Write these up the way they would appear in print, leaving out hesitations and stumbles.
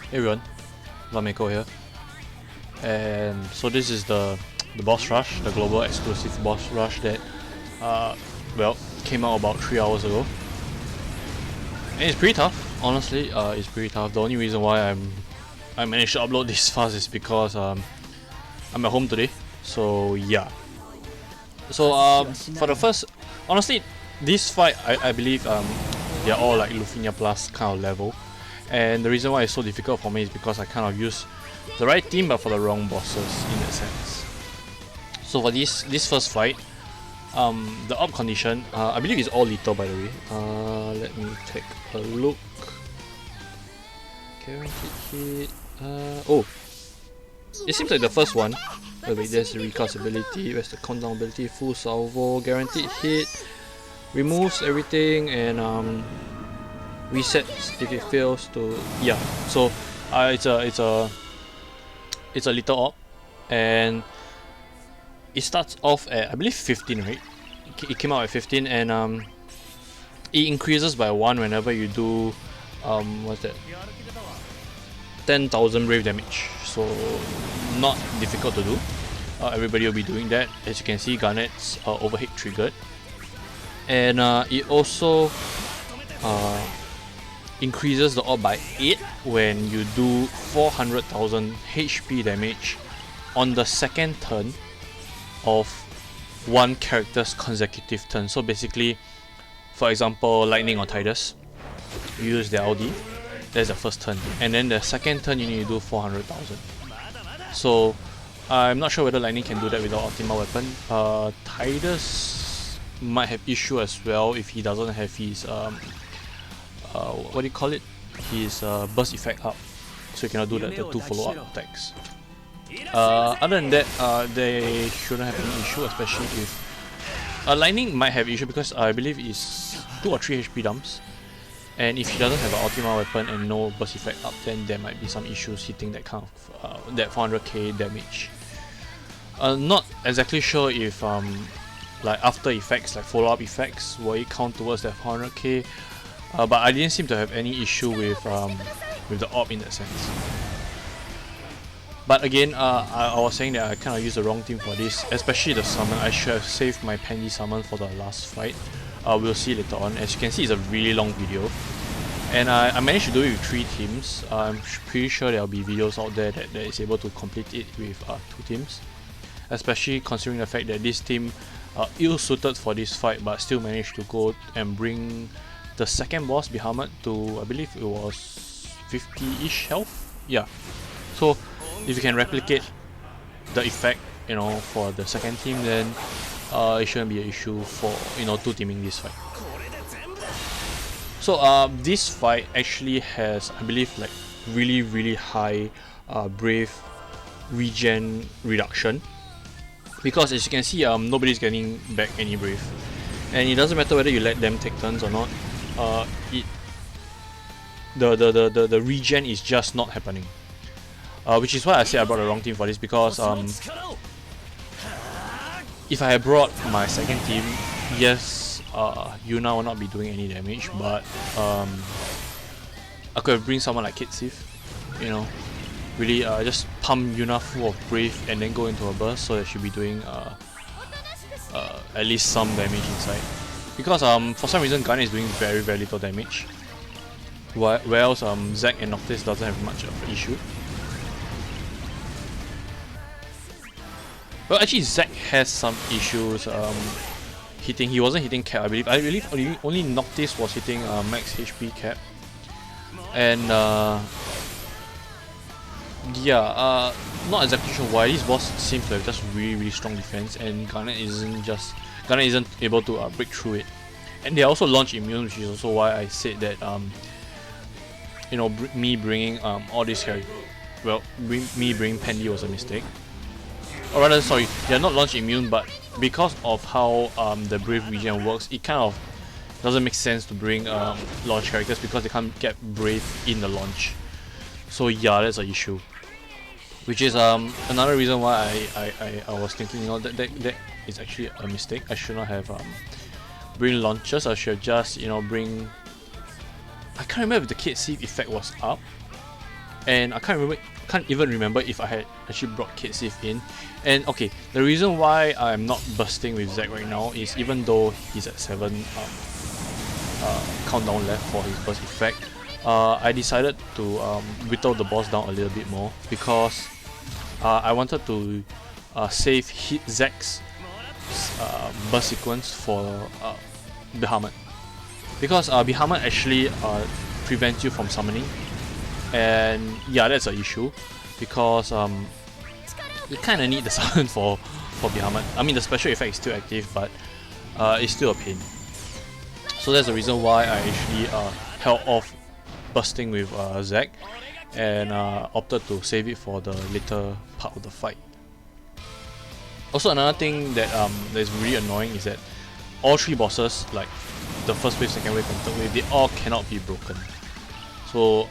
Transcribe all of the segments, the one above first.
Hey everyone, bloodmako here, and so this is the boss rush, the global exclusive boss rush that well, came out about 3 hours ago, and it's pretty tough. Honestly, it's pretty tough. The only reason why I managed to upload this fast is because I'm at home today. So yeah. So for the first, honestly, this fight I believe they are all like Lufinia plus kind of level. And the reason why it's so difficult for me is because I kind of use the right team but for the wrong bosses in that sense. So for this first fight, the op condition, I believe is all lethal by the way. Let me take a look. Guaranteed hit. Oh, it seems like the first one. Oh wait, there's the recast ability, there's the countdown ability, full salvo, guaranteed hit, removes everything, and resets if it fails to, yeah. So it's a little op, and it starts off at I believe 15, right? It came out at 15, and it increases by 1 whenever you do what's that? 10,000 brave damage. So not difficult to do. Everybody will be doing that. As you can see, Garnet's overhead triggered, and it also increases the orb by 8 when you do 400,000 HP damage on the second turn of one character's consecutive turn. So basically, for example, Lightning or Tidus, you use their LD, that's the first turn, and then the second turn you need to do 400,000. So I'm not sure whether Lightning can do that without optimal weapon. Tidus might have issue as well if he doesn't have his what do you call it? His burst effect up, so you cannot do the 2 follow-up attacks. Other than that, they shouldn't have any issue, especially if Lightning might have issue because I believe it's 2 or 3 HP dumps, and if he doesn't have an ultimate weapon and no burst effect up, then there might be some issues hitting that kind of that 400k damage. Not exactly sure if like after effects, like follow-up effects, will it count towards that 400k? But I didn't seem to have any issue with the orb in that sense. But again, I was saying that I kind of used the wrong team for this, especially the summon. I should have saved my Pendy summon for the last fight. We'll see later on. As you can see, it's a really long video, and I managed to do it with 3 teams. I'm pretty sure there will be videos out there that is able to complete it with 2 teams, especially considering the fact that this team ill-suited for this fight but still managed to go and bring the second boss, Bahamut, to I believe it was 50-ish health. Yeah. So if you can replicate the effect, you know, for the second team, then it shouldn't be an issue for 2 teaming this fight. So this fight actually has, I believe, like really high brave regen reduction, because as you can see, nobody's getting back any brave, and it doesn't matter whether you let them take turns or not. The regen is just not happening, which is why I say I brought the wrong team for this, because if I had brought my second team, yes, Yuna will not be doing any damage, but I could have bring someone like Kitsif, really just pump Yuna full of brave and then go into a burst, so that she'll be doing at least some damage inside. Because for some reason Garnet is doing very little damage, whereas Zack and Noctis doesn't have much of an issue. Well, actually Zack has some issues hitting. He wasn't hitting cap, I believe only Noctis was hitting max HP cap. And yeah, not exactly sure why. This boss seems to have just really strong defense, and Garnet isn't able to break through it. And they also launch immune, which is also why I said that me bringing all these characters, well, me bringing Pendy was a mistake. Or rather, sorry, they're not launch immune, but because of how the brave regen works, it kind of doesn't make sense to bring launch characters because they can't get brave in the launch. So yeah, that's an issue. Which is another reason why I was thinking, that is actually a mistake. I should not have bring launchers. I should have just bring. I can't remember if the Kid Sieve effect was up, and I can't even remember if I had actually brought Kate Sith in. And okay, the reason why I'm not bursting with Zack right now is even though he's at 7 countdown left for his burst effect, I decided to whittle the boss down a little bit more because I wanted to save Zack's burst sequence for Bahamut, because Bahamut actually prevents you from summoning, and yeah, that's an issue because you kind of need the summon for Bahamut. I mean, the special effect is still active, but it's still a pain. So that's the reason why I actually held off bursting with Zack and opted to save it for the later part of the fight. Also, another thing that is really annoying is that all 3 bosses, like the first wave, second wave and third wave, they all cannot be broken. So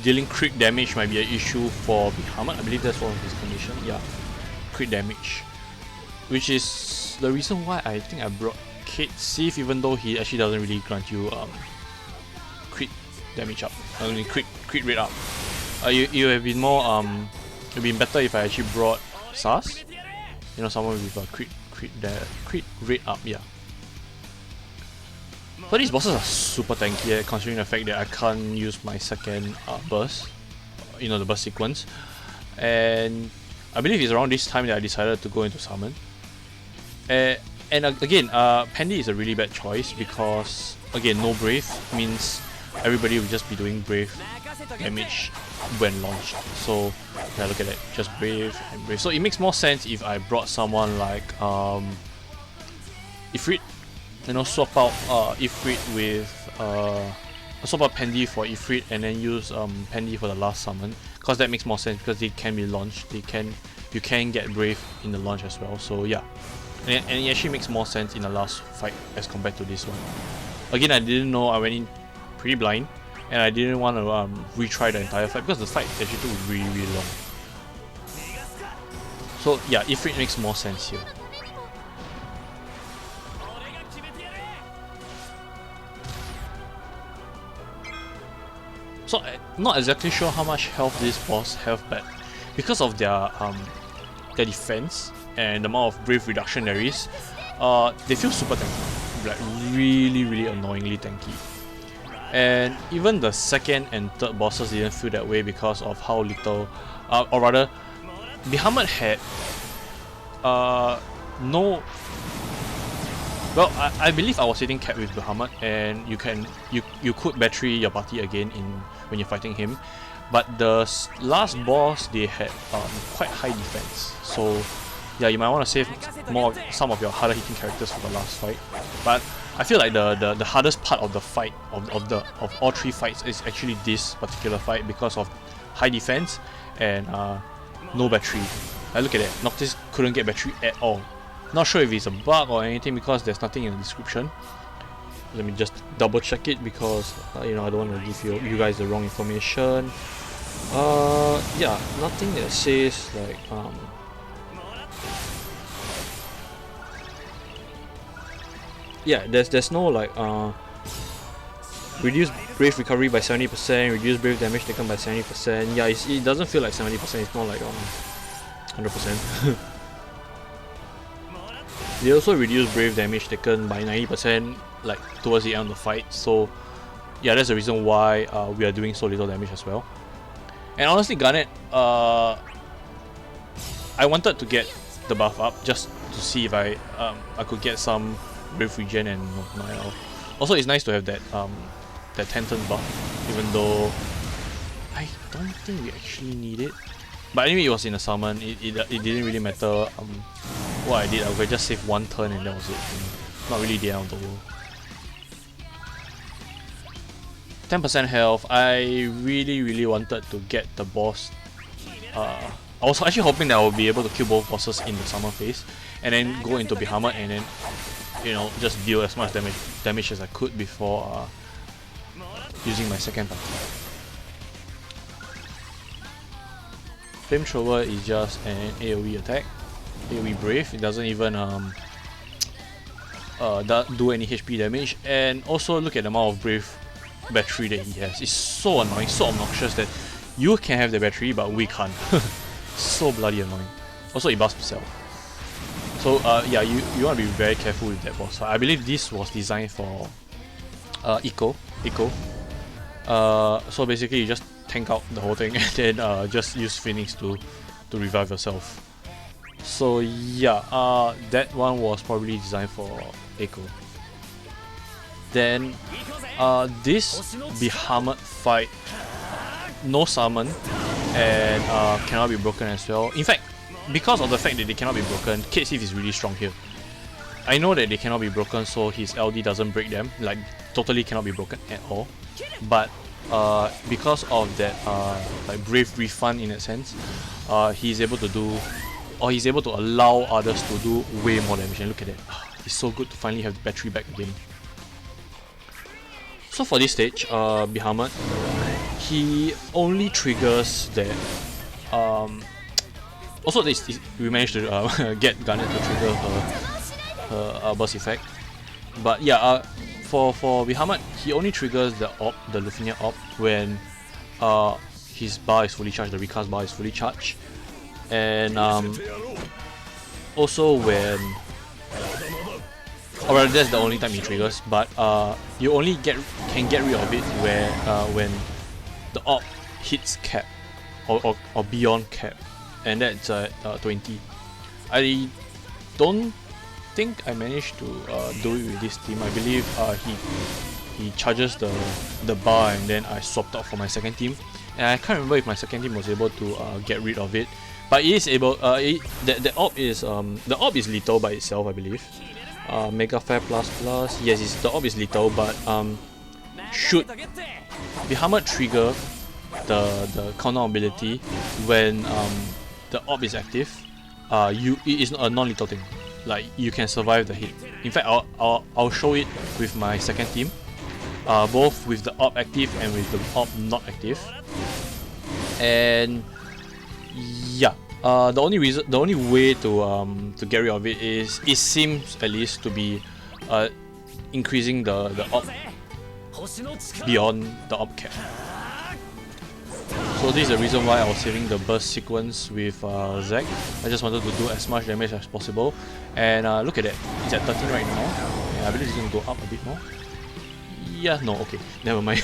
dealing crit damage might be an issue for Bahamut. I believe that's one of his conditions. Yeah, crit damage, which is the reason why I think I brought Kate Sith, even though he actually doesn't really grant you crit damage up, only crit rate up. You have been more it would be better if I actually brought Sas, you know, someone with a crit rate up. Yeah. So these bosses are super tanky, considering the fact that I can't use my second burst, you know, the burst sequence. And I believe it's around this time that I decided to go into summon. And again, Pandy is a really bad choice because, again, no Brave means everybody will just be doing Brave damage when launched. So yeah, look at that, just Brave and Brave. So it makes more sense if I brought someone like Ifrit, you know, swap out Ifrit with swap out Pandy for Ifrit and then use Pandy for the last summon, because that makes more sense because they can be launched. You can get Brave in the launch as well. So yeah. And it actually makes more sense in the last fight as compared to this one. Again, I didn't know, I went in pretty blind, and I didn't want to retry the entire fight because the fight actually took really long. So yeah, Ifrit makes more sense here. So I'm not exactly sure how much health this boss have, but because of their defense and the amount of Brave reduction there is, they feel super tanky, like really annoyingly tanky. And even the second and third bosses didn't feel that way because of how little, or rather, Bahamut had no. Well, I believe I was sitting capped with Bahamut, and you could battery your party again when you're fighting him, but the last boss they had quite high defense, so yeah, you might want to save some of your harder hitting characters for the last fight. But I feel like the hardest part of the fight of all 3 fights is actually this particular fight because of high defense and no battery. Look at that, Noctis couldn't get battery at all. Not sure if it's a bug or anything because there's nothing in the description. Let me just double check it because you know, I don't want to give you guys the wrong information. Yeah, nothing that says like yeah, there's no like reduce Brave recovery by 70%, reduce Brave damage taken by 70%. Yeah, it doesn't feel like 70%, it's more like 100%. They also reduce Brave damage taken by 90% like towards the end of the fight. So yeah, that's the reason why we are doing so little damage as well. And honestly, Garnet, I wanted to get the buff up just to see if I could get some Brave regen and whatnot. Also, it's nice to have that that 10-turn buff, even though I don't think we actually need it. But anyway, it was in a summon. It didn't really matter what I did. I could just save 1 turn and that was it. Not really the end of the world. 10% health. I really wanted to get the boss. I was actually hoping that I would be able to kill both bosses in the summon phase, and then go into Bahamut and then, you know, just deal as much damage as I could before using my second party. Flamethrower is just an AoE attack, AoE Brave. It doesn't even do any HP damage, and also look at the amount of Brave battery that he has. It's so annoying, so obnoxious that You can have the battery, but we can't. So bloody annoying. Also, it buffs himself. So yeah, you want to be very careful with that boss fight. I believe this was designed for eiko. So basically, you just tank out the whole thing and then just use Finis to revive yourself. So yeah, that one was probably designed for eiko. Then this Bahamut fight, no summon and cannot be broken as well. In fact, because of the fact that they cannot be broken, Kate Sith is really strong here. I know that they cannot be broken, so his LD doesn't break them, like totally cannot be broken at all. But because of that like brave refund in that sense, he's able to do, or he's able to allow others to do way more damage. And look at that, it's so good to finally have the battery back again. So for this stage, Bahamut, he only triggers that. Also, we managed to get Garnet to trigger her burst effect. But yeah, for Bahamut, he only triggers the Lufenia op when his bar is fully charged, the recast bar is fully charged, and also when, or rather, that's the only time he triggers. But you only can get rid of it where when the op hits cap or beyond cap, and that's at 20. I don't think I managed to do it with this team. I believe he charges the bar and then I swapped out for my second team, and I can't remember if my second team was able to get rid of it. But it is able. The op is lethal by itself, I believe. Megaflare plus. Yes, the op is lethal, but should Bahamut trigger the counter ability when the op is active, it is a non-lethal thing. Like, you can survive the hit. In fact, I'll show it with my second team, both with the op active and with the op not active. And yeah, the only way to get rid of it is, it seems at least to be increasing the op beyond the op cap. So this is the reason why I was saving the burst sequence with Zack. I just wanted to do as much damage as possible. And look at that, it's at 13 right now. Yeah, I believe it's going to go up a bit more. Yeah, no, okay, never mind.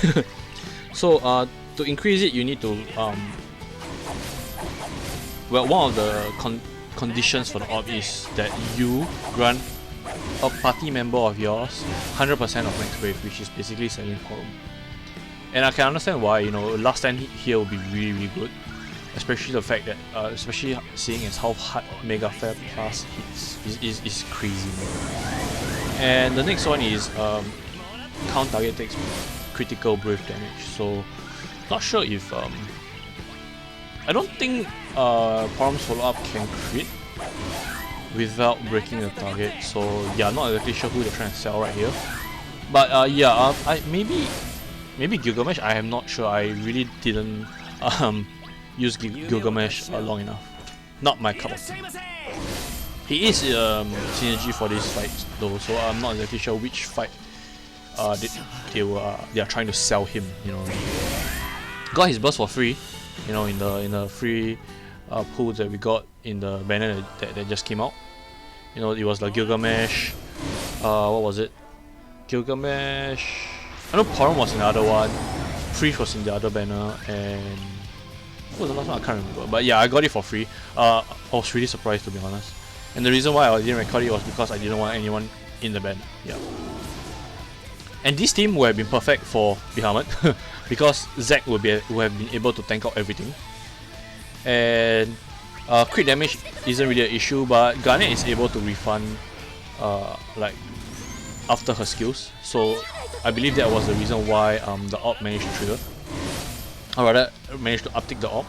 So to increase it, you need to well, one of the conditions for the op is that you grant a party member of yours 100% of Max Brv, which is basically selling for him. And I can understand why, you know, last stand here will be really good, especially the fact that, especially seeing as how hard megaflare plus hits is crazy. And the next one is count target takes critical brave damage. So not sure if I don't think Parm's follow-up can crit without breaking the target. So yeah, not exactly sure who they're trying to sell right here. But yeah, maybe Gilgamesh. I am not sure. I really didn't use Gilgamesh long enough. Not my cup of tea. He is synergy for this fight though, so I'm not exactly sure which fight they are trying to sell him. You know, got his burst for free. You know, in the free pool that we got in the banner that just came out. You know, it was like Gilgamesh. What was it? Gilgamesh. I know Param was in the other one. Freeze was in the other banner, and what was the last one? I can't remember. But yeah, I got it for free. I was really surprised, to be honest. And the reason why I didn't record it was because I didn't want anyone in the banner. Yeah. And this team would have been perfect for Bahamut because Zack would have been able to tank out everything. And crit damage isn't really an issue, but Garnet is able to refund like after her skills. So I believe that was the reason why the op managed to trigger. Or rather, managed to uptick the op.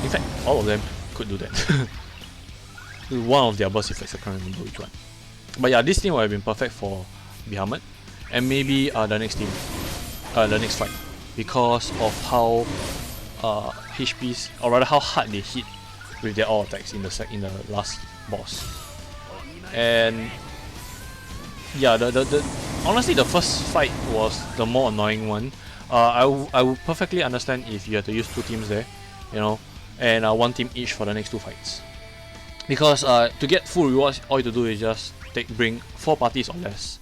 In fact, all of them could do that. One of their burst effects, I can't remember which one. But yeah, this team would have been perfect for Bahamut, and maybe the next team, the next fight, because of how HPs, or rather how hard they hit with their all attacks in the last boss. And yeah, honestly the first fight was the more annoying one. I would perfectly understand if you had to use 2 teams there, you know, and 1 team each for the next 2 fights. Because to get full rewards, all you have to do is just bring 4 parties or less.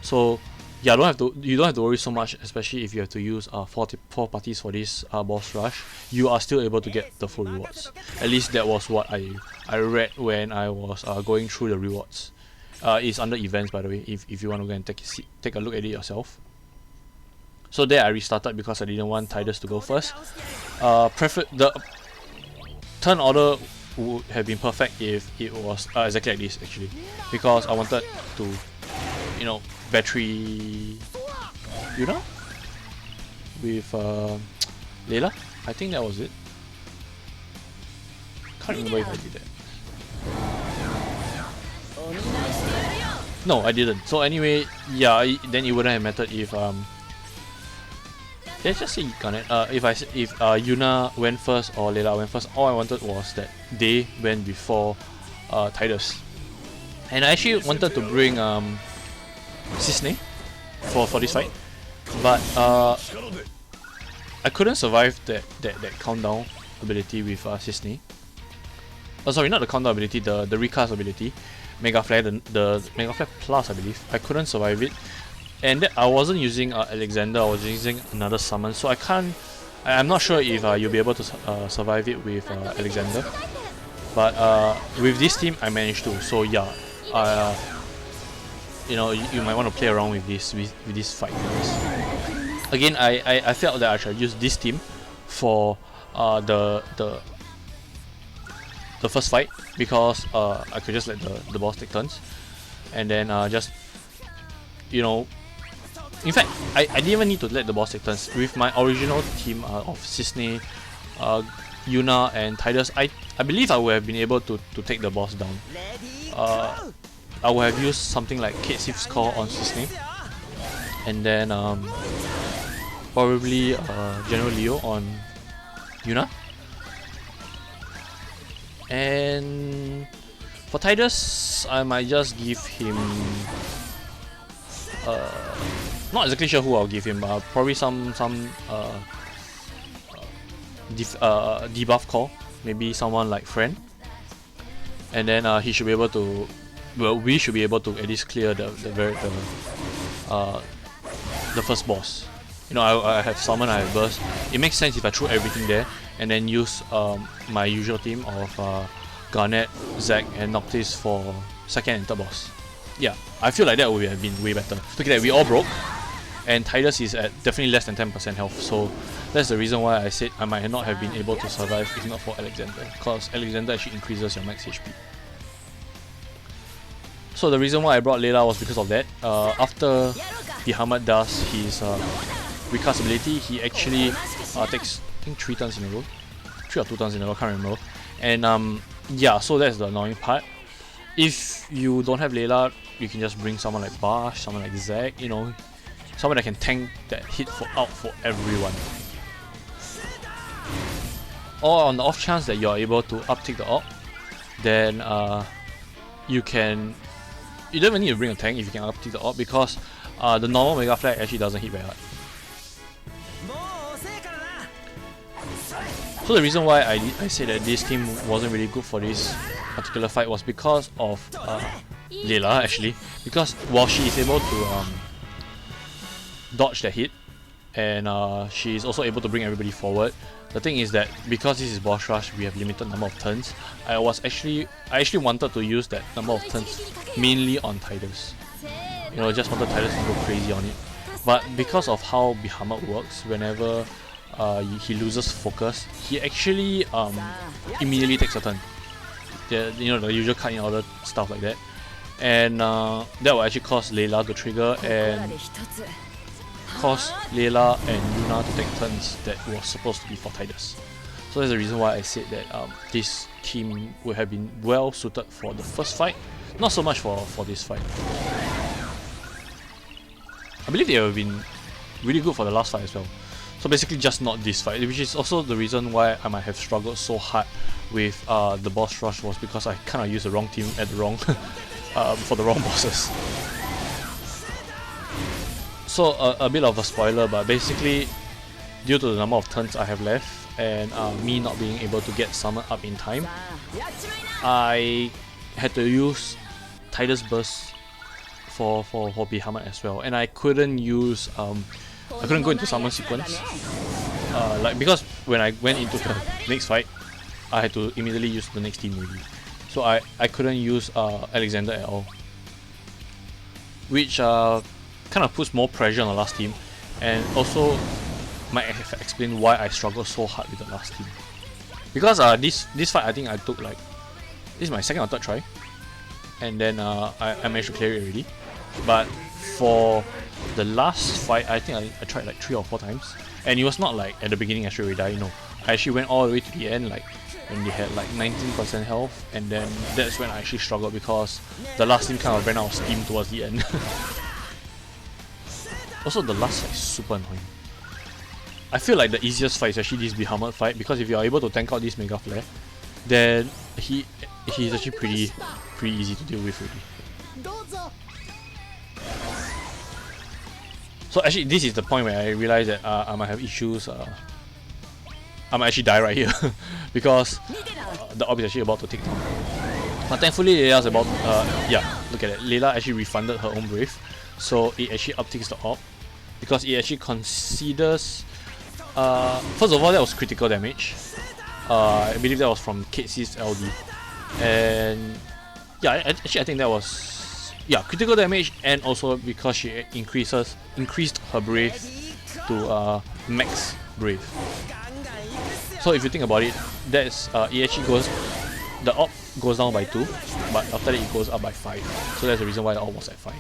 So yeah, you don't have to worry so much, especially if you have to use 4 parties for this boss rush. You are still able to get the full rewards. At least that was what I read when I was going through the rewards. It's under events, by the way, if you want to go and take a look at it yourself. So there I restarted because I didn't want Tidus to go first. The turn order would have been perfect if it was exactly like this, actually, because I wanted to, you know, battery Yuna with Layla. I think that was it. Can't remember if I did that. No, I didn't. So anyway, yeah, then it wouldn't have mattered if let's just say Garnet. If Yuna went first or Layla went first, all I wanted was that they went before Tidus. And I actually wanted to bring Cisne for this fight, but I couldn't survive that countdown ability with Cisne. Oh, sorry, not the countdown ability, the recast ability, megaflare, the megaflare plus, I believe. I couldn't survive it, and I wasn't using Alexander. I was using another summon, so I'm not sure if you'll be able to survive it with Alexander. But with this team, I managed to. So yeah, you know, you might want to play around with this fight. Again, I felt that I should use this team for the first fight, because I could just let the boss take turns, and then just, you know, in fact I didn't even need to let the boss take turns. With my original team of Cisne, Yuna and Tidus, I believe I would have been able to take the boss down. I would have used something like Kate Sif's Call on Cisne, and then probably General Leo on Yuna. And for Tidus, I might just give him not exactly sure who I'll give him, probably some debuff call, maybe someone like Friend, and then he should be able to, well, we should be able to at least clear the first boss. You know, I have summon, I have burst. It makes sense if I throw everything there and then use my usual team of Garnet, Zac, and Noctis for second and third boss. Yeah, I feel like that would have been way better. Look at that, we all broke, and Tidus is at definitely less than 10% health, so that's the reason why I said I might not have been able to survive if not for Alexander, because Alexander actually increases your max HP. So the reason why I brought Layla was because of that. After Bahamut does his recast ability, he actually takes, I think, 3 turns in a row. 3 or 2 turns in a row, I can't remember. And yeah, so that's the annoying part. If you don't have Layla, you can just bring someone like Bash, someone like Zac, you know, someone that can tank that hit out for everyone. Or on the off chance that you're able to uptick the AWP, then you don't even need to bring a tank if you can uptick the AWP, because the normal megaflare actually doesn't hit very hard. So the reason why I said that this team wasn't really good for this particular fight was because of Layla, actually, because while she is able to dodge that hit, and she is also able to bring everybody forward, the thing is that because this is boss rush, we have limited number of turns. I actually wanted to use that number of turns mainly on Tidus. You know, just wanted Tidus to go crazy on it. But because of how Bahamut works, whenever he loses focus, he actually immediately takes a turn. You know, the usual cut in order stuff like that, and that will actually cause Layla to trigger and cause Layla and Yuna to take turns that was supposed to be for Tidus. So that's the reason why I said that this team would have been well suited for the first fight, not so much for this fight. I believe they have been really good for the last fight as well. So basically just not this fight, which is also the reason why I might have struggled so hard with the boss rush, was because I kind of used the wrong team at the wrong for the wrong bosses. So a bit of a spoiler, but basically due to the number of turns I have left and me not being able to get summon up in time, I had to use Tidus Burst for Bahamut as well, and I couldn't use I couldn't go into summon sequence, like because when I went into the next fight, I had to immediately use the next team maybe, so I couldn't use Alexander at all, which kind of puts more pressure on the last team, and also might have explained why I struggled so hard with the last team. Because this fight I think I took like, this is my second or third try, and then I managed to clear it already. But for the last fight, I think I tried like 3 or 4 times, and it was not like at the beginning I straight away die. No, I actually went all the way to the end, like when they had like 19% health, and then that's when I actually struggled because the last team kind of ran out of steam towards the end. Also, the last fight is super annoying. I feel like the easiest fight is actually this Bahamut fight, because if you are able to tank out this Mega Flare, then he's actually pretty easy to deal with already. So actually, this is the point where I realized that I might have issues. I might actually die right here because the orb is actually about to take down. But thankfully, Leila's about. Yeah, look at it. Leila actually refunded her own Brave, so it actually upticks the orb because it actually considers. First of all, that was critical damage. I believe that was from Katie's LD, and yeah, actually I think that was critical damage, and also because she increased her Brave to Max Brv. So if you think about it, that's it actually goes, the orb goes down by 2, but after that it goes up by 5. So that's the reason why the orb was at 5.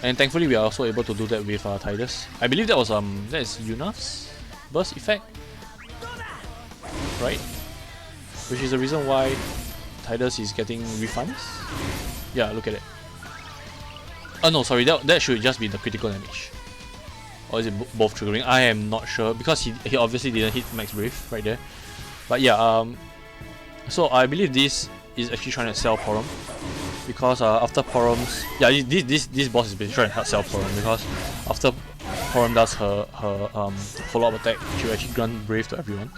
And thankfully we are also able to do that with Tidus. I believe that was that is Yuna's burst effect, right? Which is the reason why Tidus is getting refunds. Yeah, look at it. Oh no, sorry, that should just be the critical damage. Or is it both triggering? I am not sure because he obviously didn't hit Max Brv right there. But yeah, so I believe this is actually trying to sell Porum. Because after Porum's, this boss is basically trying to sell Porum, because after Porum does her follow-up attack, she will actually grant Brave to everyone,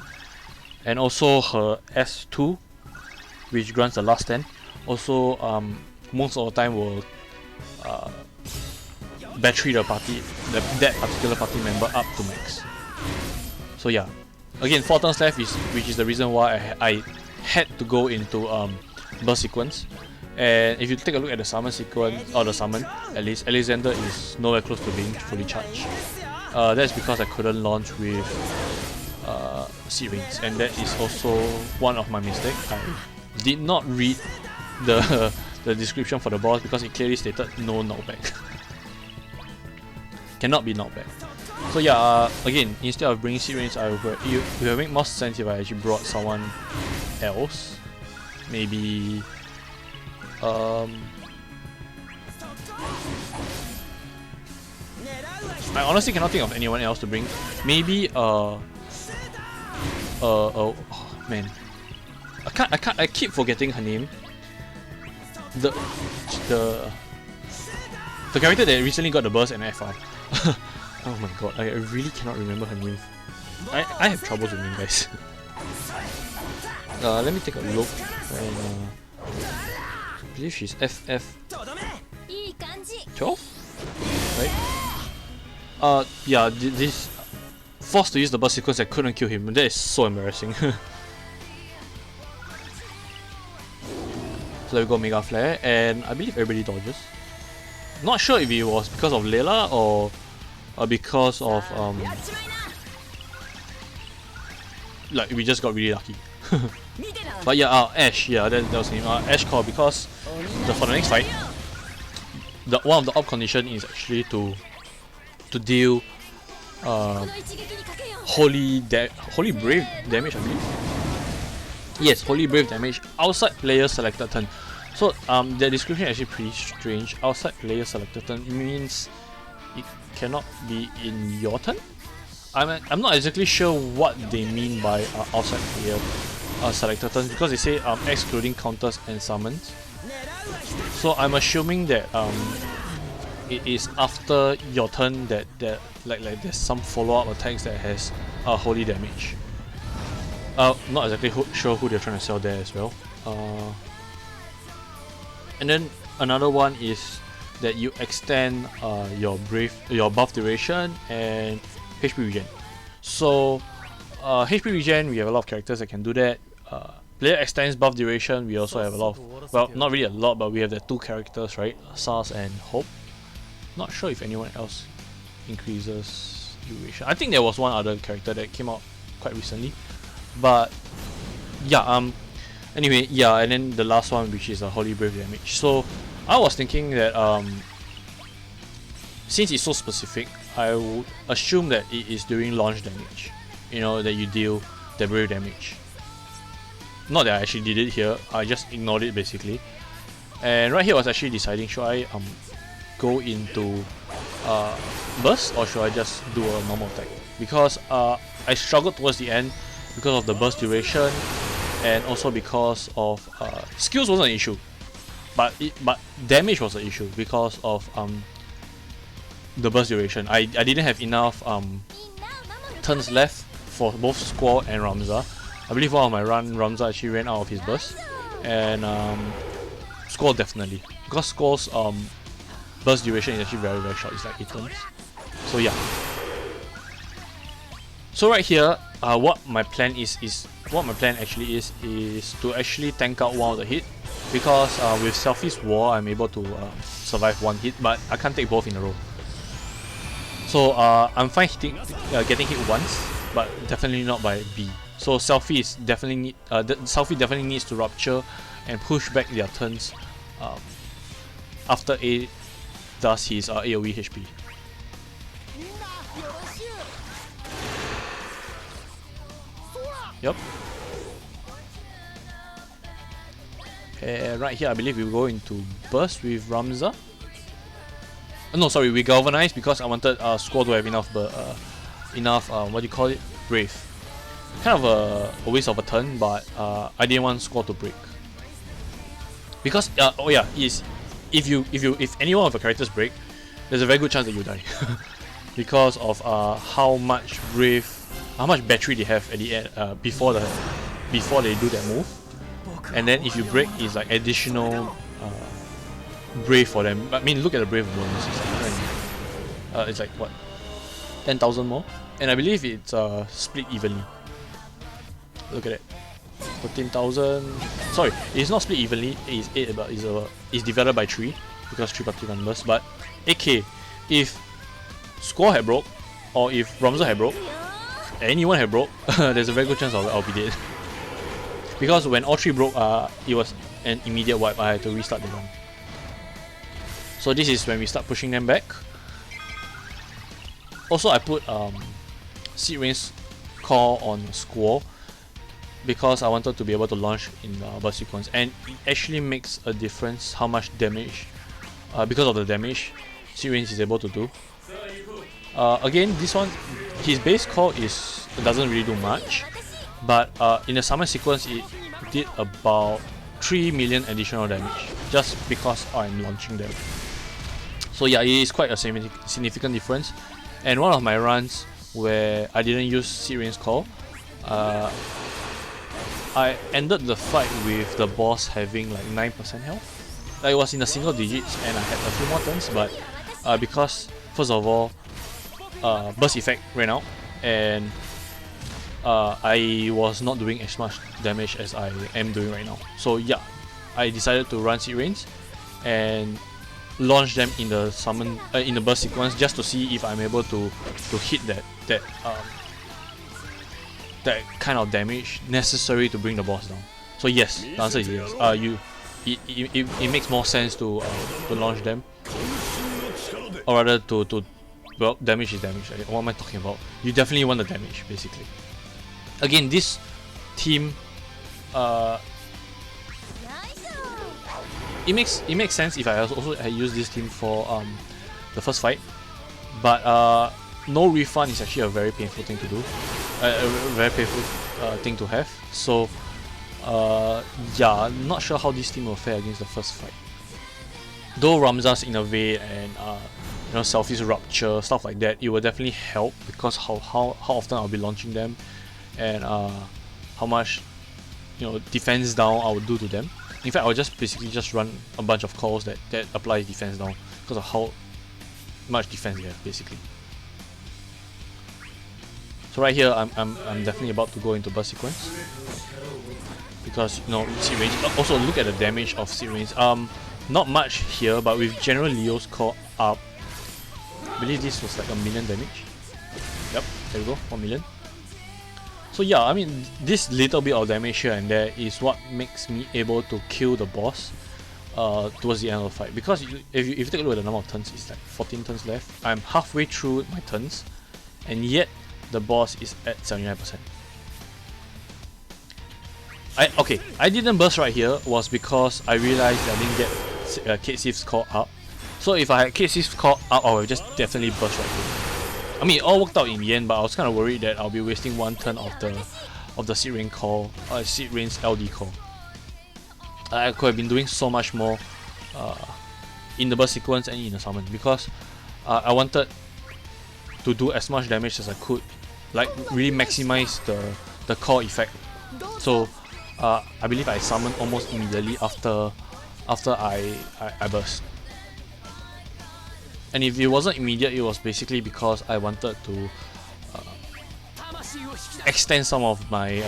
and also her S2, which grants the last 10, also most of the time will battery the party, that particular party member up to max. So yeah, again 4 turns left, which is the reason why I had to go into burst sequence. And if you take a look at the summon sequence, or the summon at least, Alexander is nowhere close to being fully charged. That's because I couldn't launch with Seed Rings, and that is also one of my mistakes. I did not read the description for the boss because it clearly stated no knockback. Cannot be knockback. So yeah, again, instead of bringing Seed Rings, it would make more sense if I actually brought someone else. Maybe I honestly cannot think of anyone else to bring. Maybe oh man, I keep forgetting her name. The character that recently got the burst and FR. Oh my god, I really cannot remember her name. I have troubles with names, guys. Let me take a look. I believe she's FF 12, right? Yeah, this forced to use the burst sequence, I couldn't kill him. That is so embarrassing. So there we go, Mega Flare, and I believe everybody dodges. Not sure if it was because of Leila or because of like we just got really lucky. But yeah, Ash, yeah, that was him. Ash call, because for the next fight, one of the op condition is actually to deal Holy Brave damage, I believe. Yes, Holy Brave damage outside player selected turn. So the description is actually pretty strange. Outside player selected turn means it cannot be in your turn. I'm not exactly sure what they mean by outside player selected turns, because they say excluding counters and summons. So I'm assuming that it is after your turn that like there's some follow-up attacks that has holy damage. Not exactly sure who they're trying to sell there as well. And then another one is that you extend your buff duration and HP regen. So HP regen, we have a lot of characters that can do that. Player extends buff duration, we also have a lot of, well, not really a lot, but we have the two characters, right? SARS and Hope. Not sure if anyone else increases duration. I think there was one other character that came out quite recently, but yeah. Anyway, yeah, and then the last one, which is a Holy Brave damage. So I was thinking that since it's so specific, I would assume that it is during launch damage. You know, that you deal the brave damage. Not that I actually did it here, I just ignored it basically. And right here I was actually deciding, should I go into burst or should I just do a normal attack? Because I struggled towards the end because of the burst duration, and also because of skills wasn't an issue, but damage was an issue because of the burst duration. I didn't have enough turns left for both Squall and Ramza. I believe one of my run, Ramza actually ran out of his burst, and Squall definitely, because Squall's burst duration is actually very short. It's like 8 turns. So yeah. So right here, what my plan actually is to actually tank out one of the hit, because with Selfie's War I'm able to survive one hit, but I can't take both in a row. So I'm fine getting hit once, but definitely not by B. So Selfie is definitely Selfie definitely needs to rupture and push back their turns after A does his AoE HP. Yep. Right here, I believe we go into burst with Ramza. No, sorry, we galvanize because I wanted Squall to have enough, what do you call it, brave. Kind of a waste of a turn, but I didn't want Squall to break. Because oh yeah, if any one of the characters break, there's a very good chance that you die. Because of how much battery they have at the end before they do that move, and then if you break, it's like additional brave for them. I mean, look at the brave bonus. It's like what, 10,000 more, and I believe it's split evenly. Look at it, 14,000. Sorry, it's not split evenly. It's 8, but it's divided by 3 because 3 party members. But AK, if Squall had broke, or if Ramza had broke, anyone had broke, there's a very good chance I'll be dead. Because when all 3 broke, it was an immediate wipe. I had to restart the run. So this is when we start pushing them back. Also, I put Seed Rain's Call on Squall because I wanted to be able to launch in burst sequence, and it actually makes a difference how much damage, because of the damage Seed Rain is able to do. Again, this one, his base call doesn't really do much, but in the summon sequence it did about 3 million additional damage just because I'm launching them. So yeah, it is quite a significant difference. And one of my runs where I didn't use Seed Rain's Call, I ended the fight with the boss having like 9% health. Like, it was in the single digits and I had a few more turns, but because first of all, burst effect ran out, and I was not doing as much damage as I am doing right now. So yeah, I decided to run Seed Rains and launch them in the summon in the burst sequence just to see if I'm able to hit that kind of damage necessary to bring the boss down. So yes, the answer is yes. It makes more sense to launch them, or rather to well, damage is damage. What am I talking about? You definitely want the damage, basically. Again, this team, it makes sense if I also use this team for the first fight, but no refund is actually a very painful thing to do, a very painful thing to have. So yeah, I'm not sure how this team will fare against the first fight. though Ramza's innovate and you know, Selfie's rupture, stuff like that, it will definitely help because how often I'll be launching them, and how much, you know, defense down I would do to them. In fact, I'll just basically just run a bunch of calls that apply defense down because of how much defense they have basically. So right here, I'm definitely about to go into burst sequence because, you know, seed range. Also look at the damage of seed range. Not much here, but with General Leo's core up, I believe this was like 1 million damage. Yep, there we go, 1 million. So yeah, I mean, this little bit of damage here and there is what makes me able to kill the boss towards the end of the fight. Because if you take a look at the number of turns, it's like 14 turns left. I'm halfway through my turns, and yet the boss is at 79%. I didn't burst right here was because I realized I didn't get Kate Sif's core up. So if I had Kate Sif's core up, I would just definitely burst right here. I mean, it all worked out in the end, but I was kind of worried that I'll be wasting 1 turn of the seed range call, seed range LD call. I could have been doing so much more in the burst sequence and in the summon because I wanted to do as much damage as I could, like really maximize the core effect. So I believe I summoned almost immediately after I burst. And if it wasn't immediate, it was basically because I wanted to extend some of my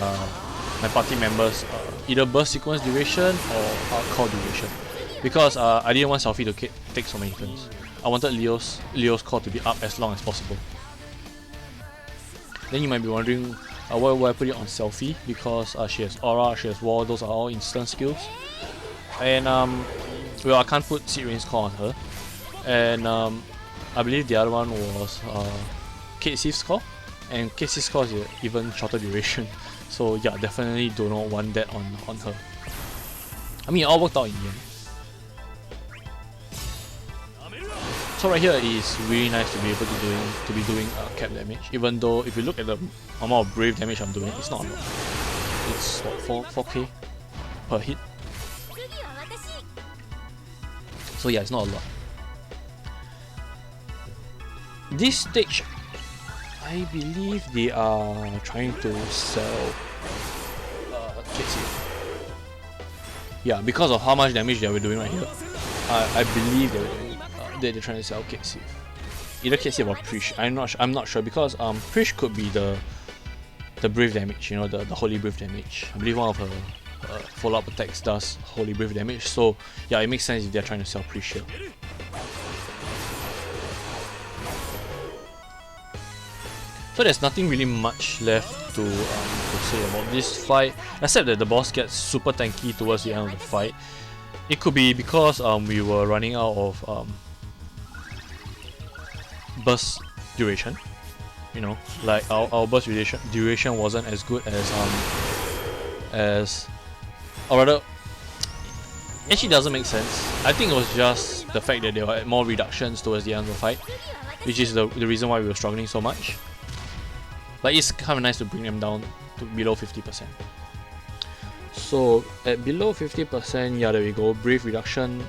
my party members' either burst sequence duration or core duration, because I didn't want Selfie to take so many turns. I wanted Leo's core to be up as long as possible. Then you might be wondering why would I put it on Selfie, because she has aura, she has wall, those are all instant skills. And well, I can't put seed range core on her. And I believe the other one was Kate Sif's core, and Kate Sif's core is even shorter duration. So yeah, definitely do not want that on her. I mean, it all worked out in the end. So right here is really nice to be able to be doing cap damage. Even though if you look at the amount of brave damage I'm doing, it's not a lot. It's what, 4k per hit. So yeah, it's not a lot. This stage, I believe they are trying to sell Kate Sif. Yeah, because of how much damage they were doing right here, I believe they're trying to sell Kate Sif. Either Kate Sif or Prish. I'm not sure, because Prish could be the brave damage, you know, the holy brave damage. I believe one of her follow-up attacks does holy brave damage. So yeah, it makes sense if they're trying to sell Prish here. So there's nothing really much left to say about this fight, except that the boss gets super tanky towards the end of the fight. It could be because we were running out of burst duration. You know, like our burst duration wasn't as good as or rather, actually doesn't make sense. I think it was just the fact that there were more reductions towards the end of the fight, which is the reason why we were struggling so much. But it's kind of nice to bring them down to below 50%. So at below 50%, yeah, there we go. Brave reduction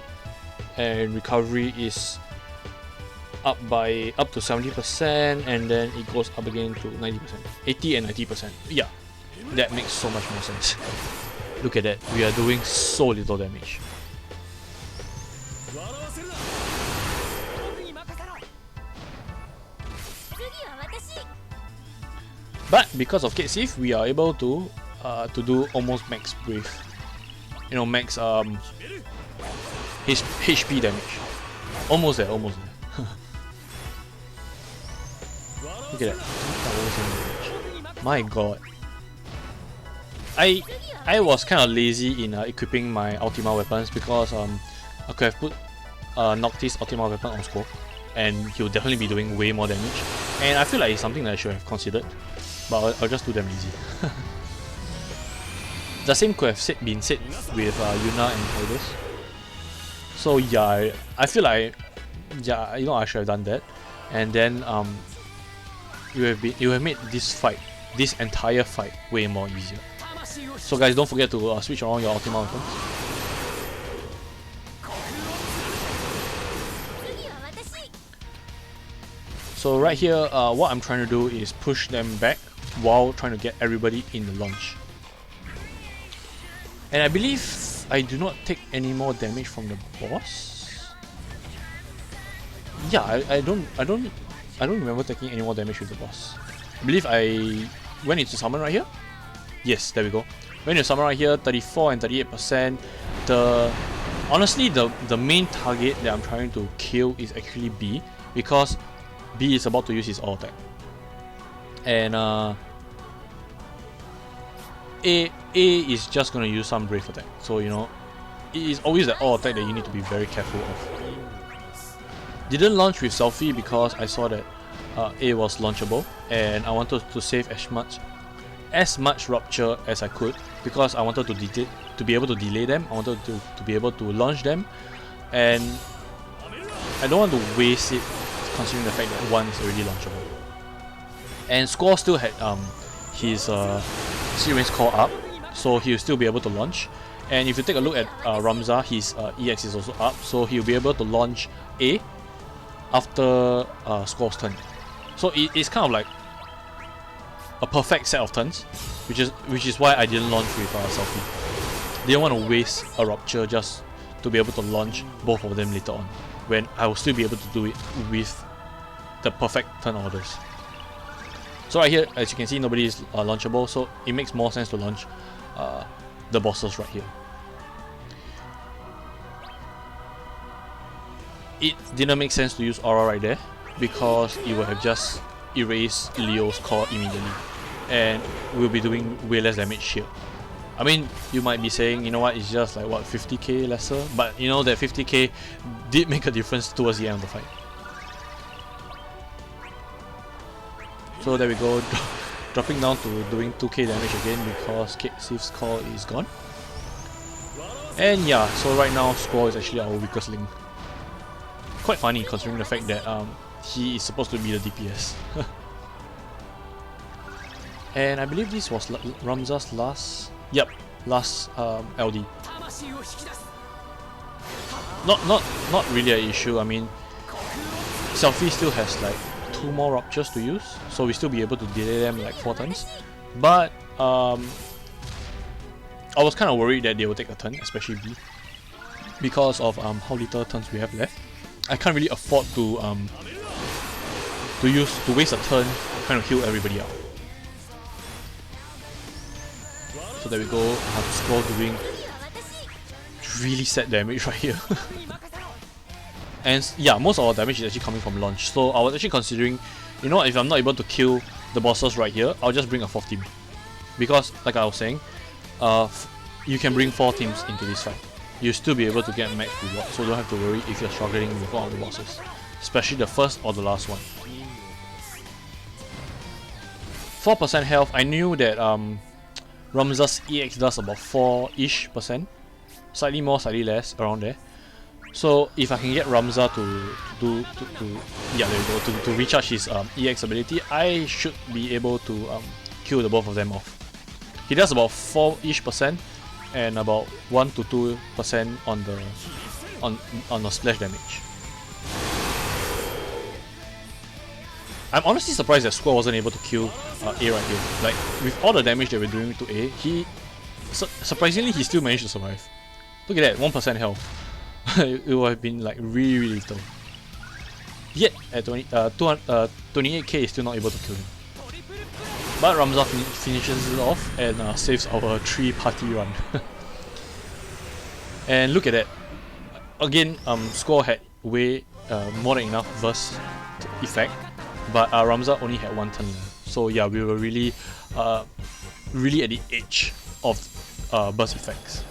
and recovery is up to 70%, and then it goes up again to 90%, 80 and 90%. Yeah, that makes so much more sense. Look at that, we are doing so little damage. But because of Kate Sif, we are able to do almost max Brv. You know, max his HP damage. Almost there, almost there. Look at that. My god. I was kind of lazy in equipping my Ultima weapons, because I could have put Noctis Ultima weapon on scope, and he'll definitely be doing way more damage. And I feel like it's something that I should have considered, but I'll just do them easy. The same could have been said with Yuna and Tidus. So yeah, I feel like, yeah, you know, I should have done that. And then you have made this entire fight way more easier. So guys, don't forget to switch around your Ultima weapons. So right here, what I'm trying to do is push them back while trying to get everybody in the launch. And I believe I do not take any more damage from the boss. Yeah, I don't remember taking any more damage with the boss. I believe I went into summon right here. Yes, there we go. Went into summon right here, 34 and 38%. Honestly, the main target that I'm trying to kill is actually B, because B is about to use his all attack. And A is just gonna use some brave attack. So you know, it is always the all attack that you need to be very careful of. Didn't launch with selfie because I saw that A was launchable, and I wanted to save as much rupture as I could, because I wanted to be able to delay them. I wanted to be able to launch them, and I don't want to waste it, considering the fact that one is already launchable. And Squall still had his series call up, so he'll still be able to launch. And if you take a look at Ramza, his EX is also up, so he'll be able to launch A after Squall's turn. So it's kind of like a perfect set of turns, which is why I didn't launch with selfie. Didn't want to waste a rupture just to be able to launch both of them later on, when I will still be able to do it with the perfect turn orders. So right here, as you can see, nobody is launchable, so it makes more sense to launch the bosses right here. It didn't make sense to use Aura right there, because it would have just erased Leo's core immediately, and we'll be doing way less damage here. I mean, you might be saying, you know what, it's just like what, 50k lesser, but you know that 50k did make a difference towards the end of the fight. So there we go, dropping down to doing 2k damage again because Sif's core is gone. And yeah, so right now Squall is actually our weakest link. Quite funny considering the fact that he is supposed to be the DPS. And I believe this was Ramza's last... Yep, last LD. Not really an issue. I mean, Selfie still has like 2 more ruptures to use, so we still be able to delay them like 4 turns. But I was kind of worried that they will take a turn, especially B, because of how little turns we have left. I can't really afford to waste a turn trying to heal everybody out. So there we go, Squall doing really sad damage right here. And yeah, most of our damage is actually coming from launch. So I was actually considering, you know what, if I'm not able to kill the bosses right here, I'll just bring a 4th team. Because, like I was saying, you can bring 4 teams into this fight. You'll still be able to get max reward, so don't have to worry if you're struggling with one of the bosses. Especially the first or the last one. 4% health, I knew that Ramza's EX does about 4-ish%. Slightly more, slightly less, around there. So if I can get Ramza to recharge his EX ability, I should be able to kill the both of them off. He does about 4-ish% and about 1 to 2% on the splash damage. I'm honestly surprised that Squall wasn't able to kill A right here. Like, with all the damage that we're doing to A, surprisingly he still managed to survive. Look at that, 1% health. It would have been like really little. Yet at 28k is still not able to kill him. But Ramza finishes it off and saves our 3-party run. And look at that. Again, Squall had way more than enough burst effect, but Ramza only had 1 turn left. So yeah, we were really at the edge of burst effects.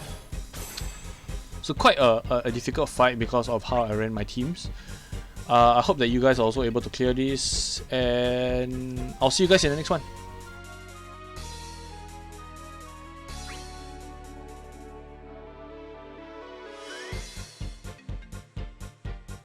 So quite a difficult fight because of how I ran my teams. I hope that you guys are also able to clear this, and I'll see you guys in the next one.